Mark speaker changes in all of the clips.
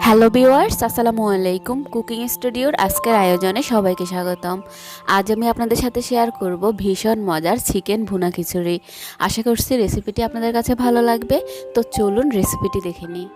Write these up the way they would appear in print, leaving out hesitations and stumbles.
Speaker 1: Hello viewers, আসসালামু আলাইকুম। Cooking স্টুডিওর আজকের আয়োজনে সবাইকে স্বাগতম। আজ আমি আপনাদের সাথে শেয়ার করব ভীষণ মজার চিকেন ভুনা খিচুড়ি। আশা করছি রেসিপিটি আপনাদের কাছে ভালো লাগবে। তো চলুন রেসিপিটি দেখে নিই।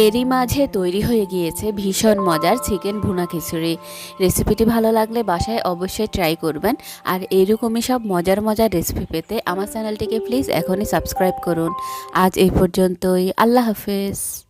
Speaker 1: এরই মাঝে তৈরি হয়ে গিয়েছে ভীষণ মজার চিকেন ভুনা খিচুড়ি। রেসিপিটি ভালো লাগলে বাসায় অবশ্যই ট্রাই করবেন। আর এইরকমই সব মজার মজার রেসিপি পেতে আমার চ্যানেলটিকে প্লিজ এখনই সাবস্ক্রাইব করুন। আজ এই পর্যন্তই। আল্লাহ হাফেজ।